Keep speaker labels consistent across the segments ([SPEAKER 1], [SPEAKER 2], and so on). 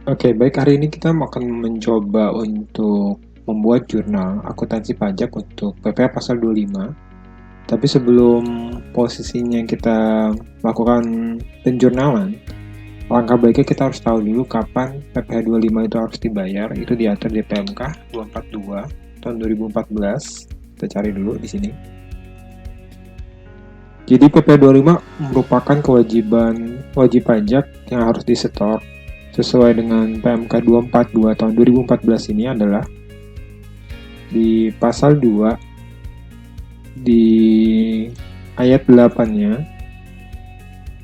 [SPEAKER 1] Oke, baik, hari ini kita akan mencoba untuk membuat jurnal akuntansi pajak untuk PPh pasal 25. Tapi sebelum posisinya kita melakukan penjurnalan, langkah baiknya kita harus tahu dulu kapan PPh 25 itu harus dibayar. Itu diatur di PMK 242 tahun 2014. Kita cari dulu di sini. Jadi PPh 25 merupakan kewajiban wajib pajak yang harus disetor sesuai dengan PMK 242 tahun 2014 ini adalah di pasal 2 di ayat 8-nya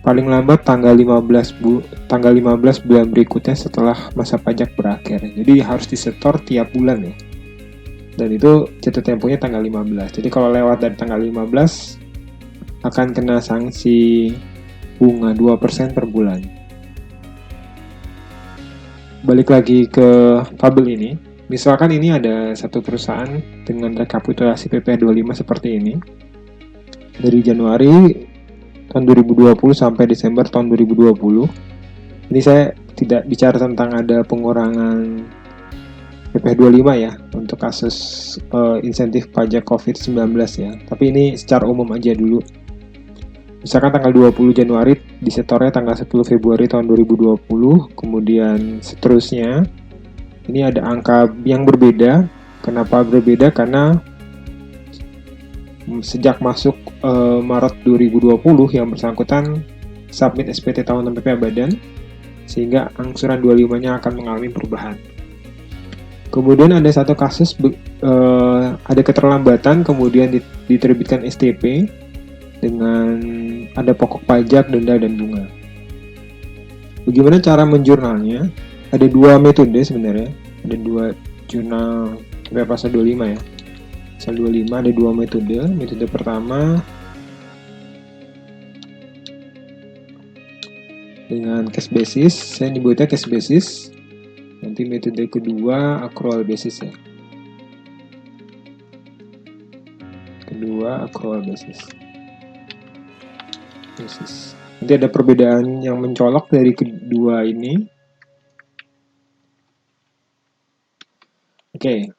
[SPEAKER 1] paling lambat tanggal 15 bulan berikutnya setelah masa pajak berakhir. Jadi harus disetor tiap bulan ya. Dan itu jatuh temponya tanggal 15. Jadi kalau lewat dari tanggal 15 akan kena sanksi bunga 2% per bulan. Balik lagi ke tabel ini. Misalkan ini ada satu perusahaan dengan rekapitulasi PPh 25 seperti ini. Dari Januari tahun 2020 sampai Desember tahun 2020. Ini saya tidak bicara tentang ada pengurangan PPh 25 ya untuk kasus insentif pajak COVID-19 ya. Tapi ini secara umum aja dulu. Misalkan tanggal 20 Januari disetornya tanggal 10 Februari tahun 2020, kemudian seterusnya. Ini ada angka yang berbeda. Kenapa berbeda? Karena sejak masuk Maret 2020 yang bersangkutan submit SPT tahunan PPh Badan, sehingga angsuran 25-nya akan mengalami perubahan. Kemudian ada satu kasus ada keterlambatan, kemudian diterbitkan STP dengan ada pokok pajak, denda, dan bunga. Bagaimana cara menjurnalnya? Ada dua metode sebenarnya. Ada dua jurnal PPh pasal 25 ya. Pasal 25 ada dua metode. Metode pertama dengan cash basis. Saya nyebutnya cash basis. Nanti metode kedua accrual basis ya. Kedua accrual basis. Nanti ada perbedaan yang mencolok dari kedua ini. Oke.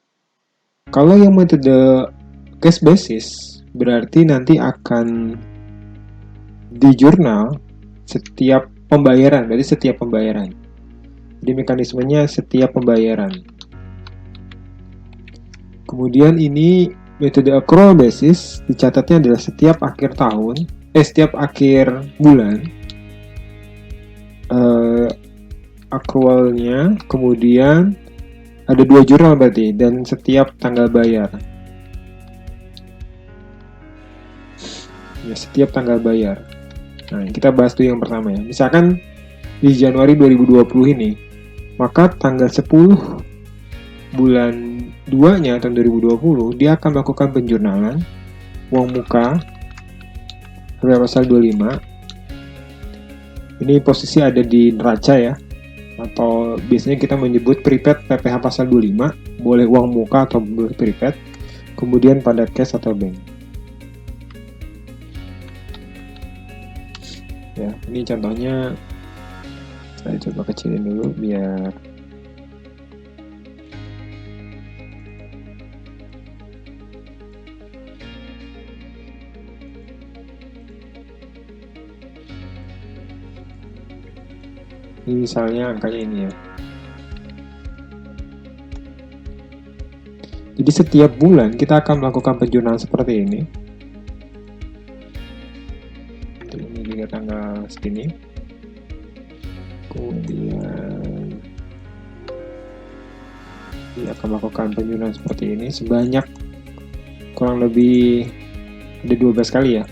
[SPEAKER 1] Kalau yang metode cash basis berarti nanti akan di jurnal setiap pembayaran, berarti setiap pembayaran. Jadi mekanismenya setiap pembayaran. Kemudian ini metode accrual basis dicatatnya adalah setiap akhir tahun, setiap akhir bulan accrualnya, kemudian ada dua jurnal berarti, dan setiap tanggal bayar. Ya, setiap tanggal bayar. Nah, kita bahas tuh yang pertama ya. Misalkan di Januari 2020 ini, maka tanggal 10 bulan 2-nya tahun 2020, dia akan melakukan penjurnalan uang muka PPh pasal 25. Ini posisi ada di neraca ya, atau biasanya kita menyebut prepaid PPh pasal 25, boleh uang muka atau boleh prepaid, kemudian pada cash atau bank. Ya, ini contohnya saya coba kecilin dulu biar ini misalnya angkanya ini ya. Jadi setiap bulan kita akan melakukan penjurnalan seperti ini. Ini juga tanggal segini. Kemudian dia akan melakukan penjurnalan seperti ini sebanyak kurang lebih ada 12 kali ya.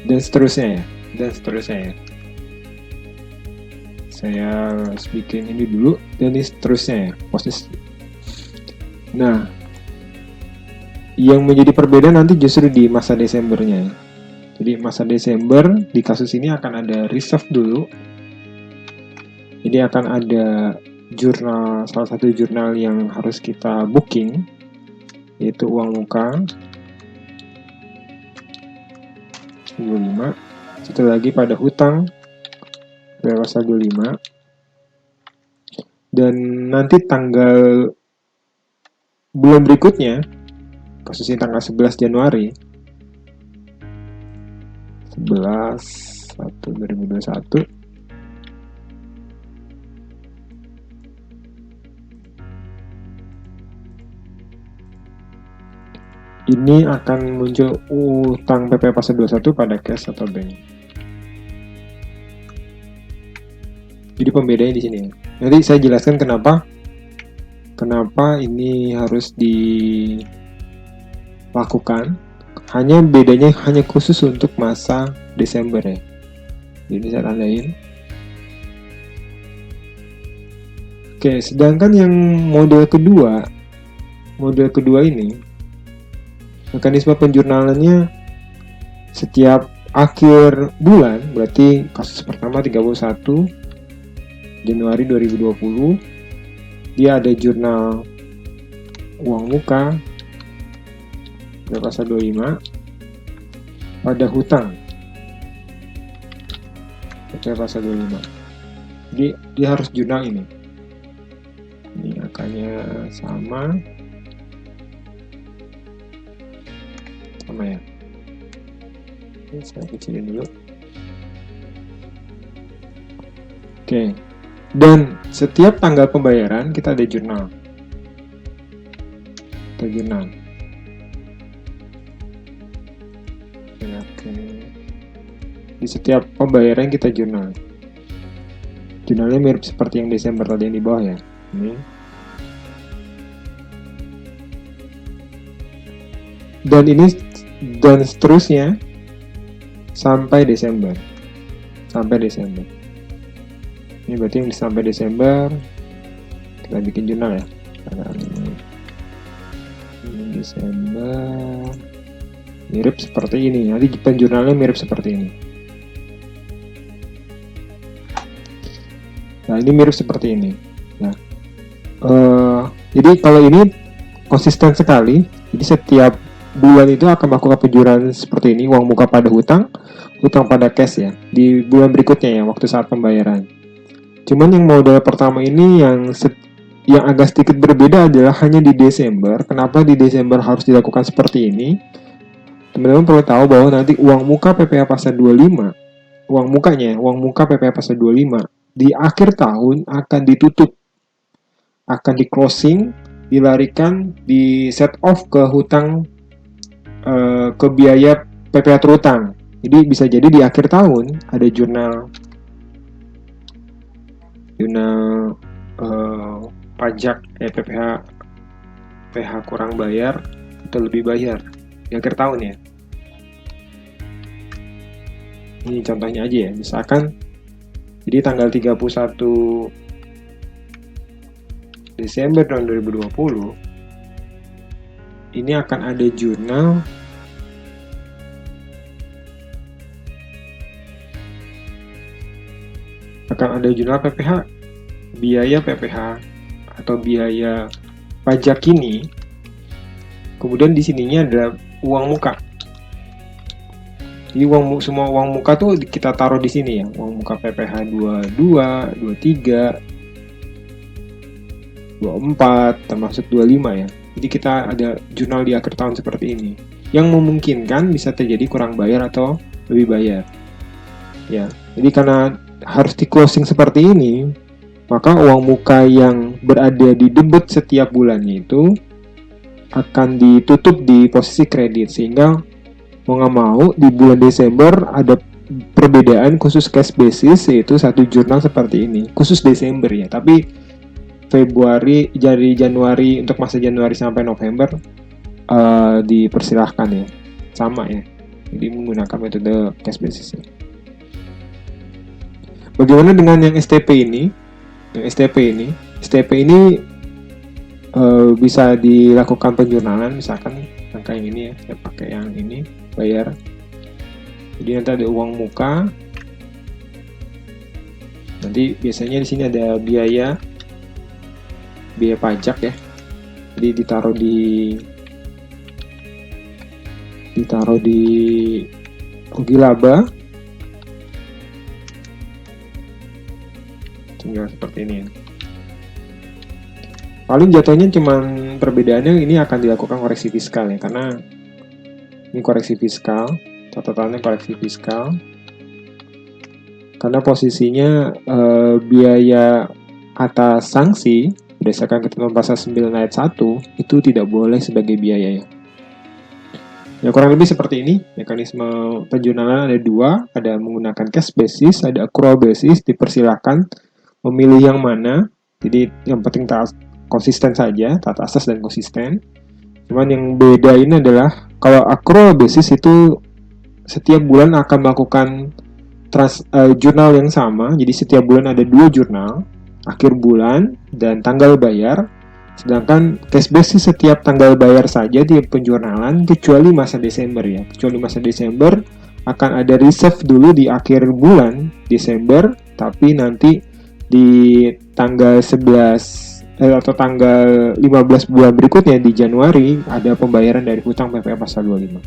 [SPEAKER 1] Dan seterusnya ya. Saya harus bikin ini dulu dan ini seterusnya ya, posisi. Nah, yang menjadi perbedaan nanti justru di masa Desembernya. Jadi masa Desember di kasus ini akan ada reserve dulu. Jadi akan ada jurnal, salah satu jurnal yang harus kita booking, yaitu uang muka 25. Satu lagi pada hutang pasal 25. Dan nanti tanggal bulan berikutnya, kasusnya tanggal 11 Januari 11/1/2021, ini akan muncul utang PP pasal 21 pada cash atau bank. Jadi pembedanya di sini. Nanti saya jelaskan kenapa ini harus dilakukan. Bedanya hanya khusus untuk masa Desember ya. Jadi saya tandain. Oke, sedangkan yang model kedua ini, mekanisme penjurnalannya setiap akhir bulan, berarti kasus pertama 31 Januari 2020, dia ada jurnal uang muka pasal 25 pada hutang pasal 25. Jadi dia harus jurnal ini angkanya sama ya. Ini saya kecilin dulu. Oke. Dan setiap tanggal pembayaran kita ada jurnal. Di setiap pembayaran kita jurnal. Jurnalnya mirip seperti yang Desember tadi yang di bawah ya. Ini. Dan seterusnya sampai Desember. Ini berarti yang sampai Desember kita bikin jurnal ya. Ini Desember mirip seperti ini. Nanti penjurnalnya mirip seperti ini. Nah, ini mirip seperti ini. Nah, jadi kalau ini konsisten sekali. Jadi setiap bulan itu akan melakukan penjurnal seperti ini, uang muka pada hutang pada cash ya. Di bulan berikutnya ya, waktu saat pembayaran. Cuman yang model pertama ini yang agak sedikit berbeda adalah hanya di Desember. Kenapa di Desember harus dilakukan seperti ini? Teman-teman perlu tahu bahwa nanti uang muka PPh pasal 25, uang muka PPh pasal 25 di akhir tahun akan ditutup, akan di closing, dilarikan, di set off ke hutang, ke biaya PPh terutang. Jadi bisa jadi di akhir tahun ada jurnal pajak PPh kurang bayar atau lebih bayar di akhir tahun ya. Ini contohnya aja ya, misalkan jadi tanggal 31 Desember tahun 2020 ini akan ada jurnal PPh, biaya PPh atau biaya pajak ini. Kemudian di sininya ada uang muka. Jadi semua uang muka tuh kita taruh di sini ya. Uang muka PPh 22, 23, 24, termasuk 25 ya. Jadi kita ada jurnal di akhir tahun seperti ini. Yang memungkinkan bisa terjadi kurang bayar atau lebih bayar. Ya, jadi karena harus di closing seperti ini, maka uang muka yang berada di debit setiap bulannya itu akan ditutup di posisi kredit, sehingga mau nggak mau di bulan Desember ada perbedaan khusus cash basis, yaitu satu jurnal seperti ini khusus Desember ya. Tapi Februari, dari Januari, untuk masa Januari sampai November dipersilahkan ya, sama ya, jadi menggunakan metode cash basis ya. Bagaimana dengan yang STP ini? STP ini bisa dilakukan penjurnalan, misalkan angka yang ini ya, saya pakai yang ini, bayar. Jadi nanti ada uang muka. Nanti biasanya di sini ada biaya biaya pajak ya. Jadi ditaruh di rugi laba, tinggal seperti ini ya. Paling jatuhnya cuman perbedaannya ini akan dilakukan koreksi fiskal ya, karena ini koreksi fiskal, catatannya koreksi fiskal, karena posisinya biaya atas sanksi berdasarkan ketentuan pasal 9 ayat 1 itu tidak boleh sebagai biaya ya. Ya kurang lebih seperti ini. Mekanisme penjurnalan ada dua, ada menggunakan cash basis, ada accrual basis. Dipersilakan memilih yang mana. Jadi yang penting konsisten saja, taat asas dan konsisten. Cuman yang beda ini adalah kalau accrual basis itu setiap bulan akan melakukan jurnal yang sama. Jadi setiap bulan ada 2 jurnal, akhir bulan dan tanggal bayar. Sedangkan cash basis setiap tanggal bayar saja di penjurnalan, kecuali masa Desember ya. Kecuali masa Desember akan ada reserve dulu di akhir bulan Desember, tapi nanti di tanggal 11 atau tanggal 15 bulan berikutnya di Januari ada pembayaran dari hutang PPh pasal 25.